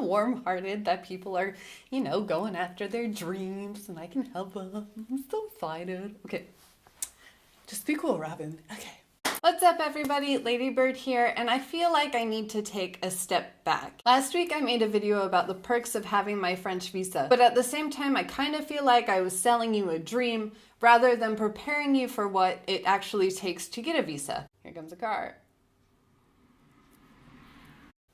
so warm-hearted that people are, you know, going after their dreams and I can help them. I'm so excited. Okay, just be cool, Robin. Okay. What's up, everybody? Ladybird here, and I feel like I need to take a step back. Last week I made a video about the perks of having my French visa, but at the same time I kind of feel like I was selling you a dream rather than preparing you for what it actually takes to get a visa. Here comes a car.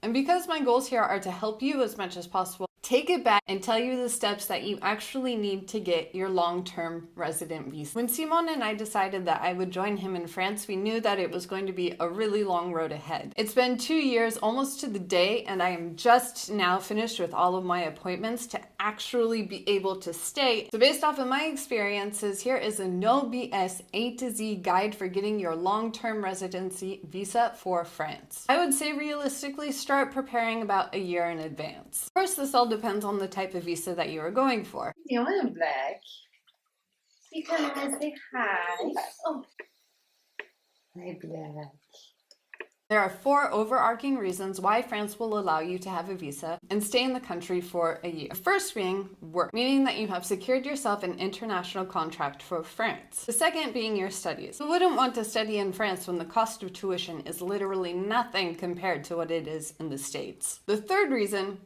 And because my goals here are to help you as much as possible, take it back and tell you the steps that you actually need to get your long-term resident visa. When Simon and I decided that I would join him in France, we knew that it was going to be a really long road ahead. It's been 2 years, almost to the day, and I am just now finished with all of my appointments to actually be able to stay. So based off of my experiences, here is a no BS A to Z guide for getting your long-term residency visa for France. I would say realistically start preparing about a year in advance. Of course, this all depends on the type of visa that you are going for. You want black? You come and say hi. Oh, hi, black. There are 4 overarching reasons why France will allow you to have a visa and stay in the country for a year. The first being work, meaning that you have secured yourself an international contract for France. The second being your studies. You wouldn't want to study in France when the cost of tuition is literally nothing compared to what it is in the States. The third reason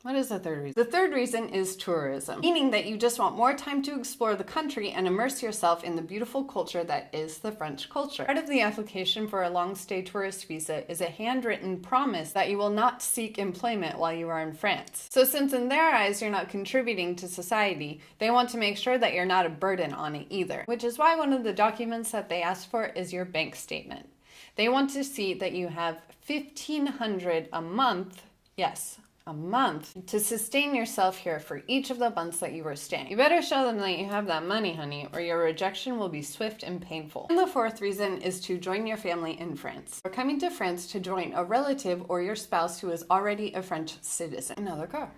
What is the third reason? The third reason is tourism, meaning that you just want more time to explore the country and immerse yourself in the beautiful culture that is the French culture. Part of the application for a long-stay tourist visa is a handwritten promise that you will not seek employment while you are in France. So since in their eyes you're not contributing to society, they want to make sure that you're not a burden on it either, which is why one of the documents that they ask for is your bank statement. They want to see that you have $1,500 a month, yes, a month, to sustain yourself here for each of the months that you are staying. You better show them that you have that money, honey, or your rejection will be swift and painful. And the fourth reason is to join your family in France. You're coming to France to join a relative or your spouse who is already a French citizen. Another car.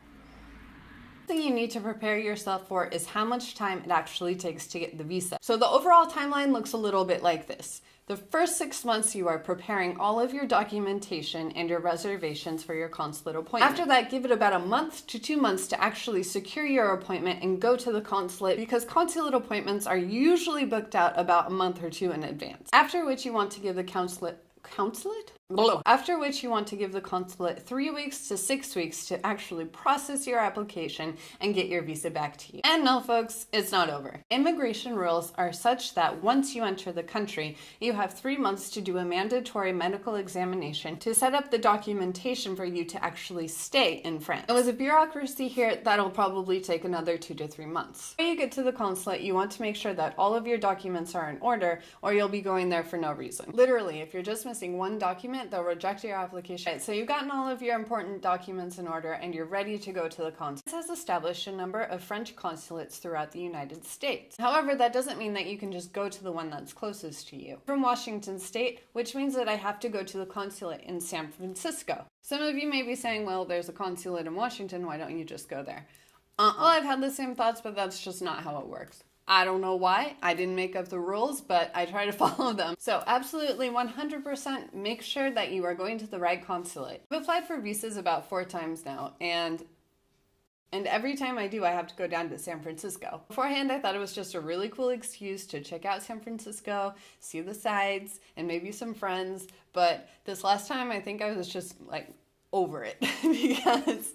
The thing you need to prepare yourself for is how much time it actually takes to get the visa. So the overall timeline looks a little bit like this. The first 6 months you are preparing all of your documentation and your reservations for your consulate appointment. After that, give it about a month to 2 months to actually secure your appointment and go to the consulate, because consulate appointments are usually booked out about a month or 2 in advance. After which you want to give the consulate 3 weeks to 6 weeks to actually process your application and get your visa back to you. And no, folks, it's not over. Immigration rules are such that once you enter the country, you have 3 months to do a mandatory medical examination to set up the documentation for you to actually stay in France. And with a bureaucracy here, that'll probably take another 2 to 3 months. When you get to the consulate, you want to make sure that all of your documents are in order, or you'll be going there for no reason. Literally, if you're just missing one document, they'll reject your application. Right, so you've gotten all of your important documents in order and you're ready to go to the consulate. This has established a number of French consulates throughout the United States. However, that doesn't mean that you can just go to the one that's closest to you. From Washington State, which means that I have to go to the consulate in San Francisco. Some of you may be saying, well, there's a consulate in Washington, why don't you just go there? Well, I've had the same thoughts, but that's just not how it works. I don't know why. I didn't make up the rules, but I try to follow them. So absolutely 100% make sure that you are going to the right consulate. I've applied for visas about 4 times now, and every time I do, I have to go down to San Francisco. Beforehand, I thought it was just a really cool excuse to check out San Francisco, see the sights, and maybe some friends. But this last time, I think I was just like over it because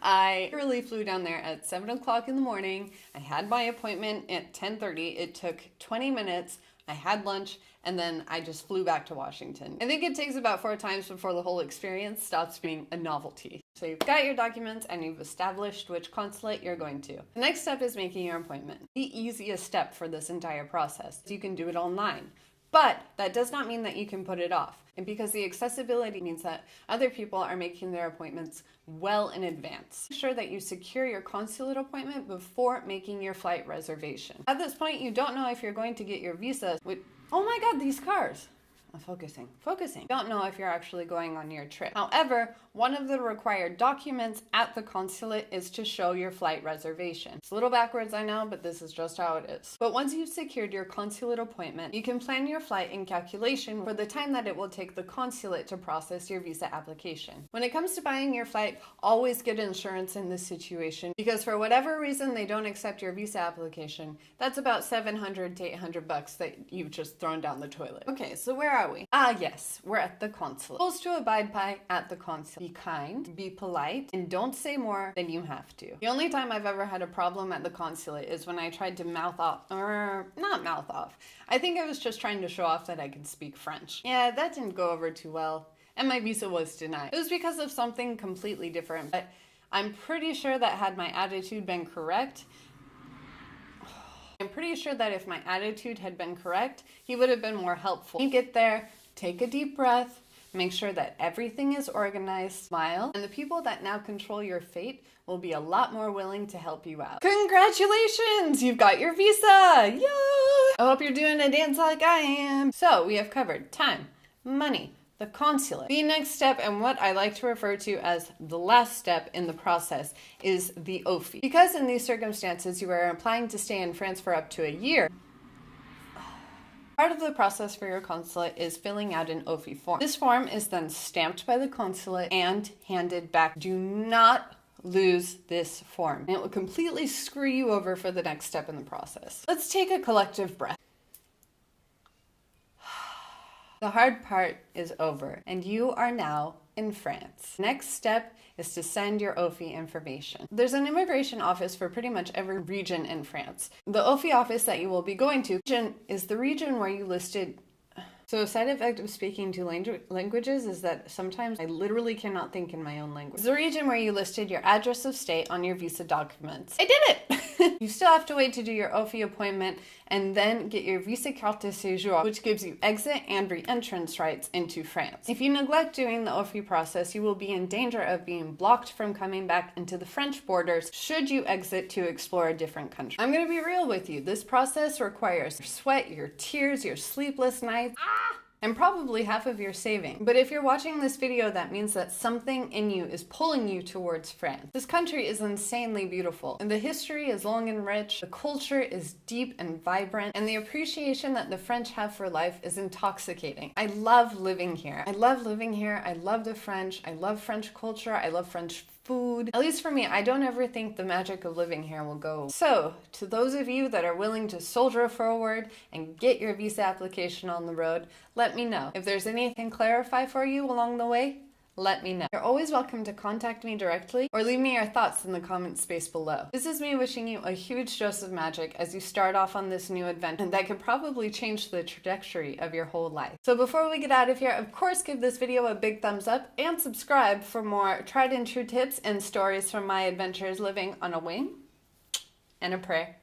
I really flew down there at 7 o'clock in the morning. I had my appointment at 10:30. It took 20 minutes. I had lunch, and then I just flew back to Washington. I think it takes about 4 times before the whole experience stops being a novelty. So you've got your documents and you've established which consulate you're going to. The next step is making your appointment. The easiest step for this entire process. You can do it online. But that does not mean that you can put it off. And because the accessibility means that other people are making their appointments well in advance. Make sure that you secure your consulate appointment before making your flight reservation. At this point, you don't know if you're going to get your visa. Oh my God, these cars. Focusing. Don't know if you're actually going on your trip. However, one of the required documents at the consulate is to show your flight reservation. It's a little backwards, I know, but this is just how it is. But once you've secured your consulate appointment, you can plan your flight in calculation for the time that it will take the consulate to process your visa application. When it comes to buying your flight, always get insurance in this situation, because for whatever reason they don't accept your visa application, that's about $700 to $800 that you've just thrown down the toilet. Okay, so where are we? Yes, we're at the consulate. Rules to abide by at the consulate. Be kind, be polite, and don't say more than you have to. The only time I've ever had a problem at the consulate is when I tried to mouth off, or not mouth off. I think I was just trying to show off that I could speak French. Yeah, that didn't go over too well, and my visa was denied. It was because of something completely different, but I'm pretty sure that had my attitude been correct, if my attitude had been correct, he would have been more helpful. You get there, take a deep breath, make sure that everything is organized, smile, and the people that now control your fate will be a lot more willing to help you out. Congratulations! You've got your visa! Yay! I hope you're doing a dance like I am. So we have covered time, money, the consulate. The next step, and what I like to refer to as the last step in the process, is the OFI. Because in these circumstances you are applying to stay in France for up to a year, part of the process for your consulate is filling out an OFI form. This form is then stamped by the consulate and handed back. Do not lose this form. It will completely screw you over for the next step in the process. Let's take a collective breath. The hard part is over, and you are now in France. Next step is to send your OFI information. There's an immigration office for pretty much every region in France. The OFI office that you will be going to is the region where you listed. So a side effect of speaking two languages is that sometimes I literally cannot think in my own language. It's the region where you listed your address of state on your visa documents. I did it! You still have to wait to do your OFI appointment and then get your visa carte de séjour, which gives you exit and re-entrance rights into France. If you neglect doing the OFI process, you will be in danger of being blocked from coming back into the French borders should you exit to explore a different country. I'm gonna be real with you. This process requires your sweat, your tears, your sleepless nights, and probably half of your saving. But if you're watching this video, that means that something in you is pulling you towards France. This country is insanely beautiful, and the history is long and rich, the culture is deep and vibrant, and the appreciation that the French have for life is intoxicating. I love living here. I love the French, I love French culture, I love French food. At least for me, I don't ever think the magic of living here will go. So, to those of you that are willing to soldier forward and get your visa application on the road, let me know. If there's anything clarify for you along the way, let me know. You're always welcome to contact me directly or leave me your thoughts in the comment space below. This is me wishing you a huge dose of magic as you start off on this new adventure that could probably change the trajectory of your whole life. So before we get out of here, of course, give this video a big thumbs up and subscribe for more tried and true tips and stories from my adventures living on a wing and a prayer.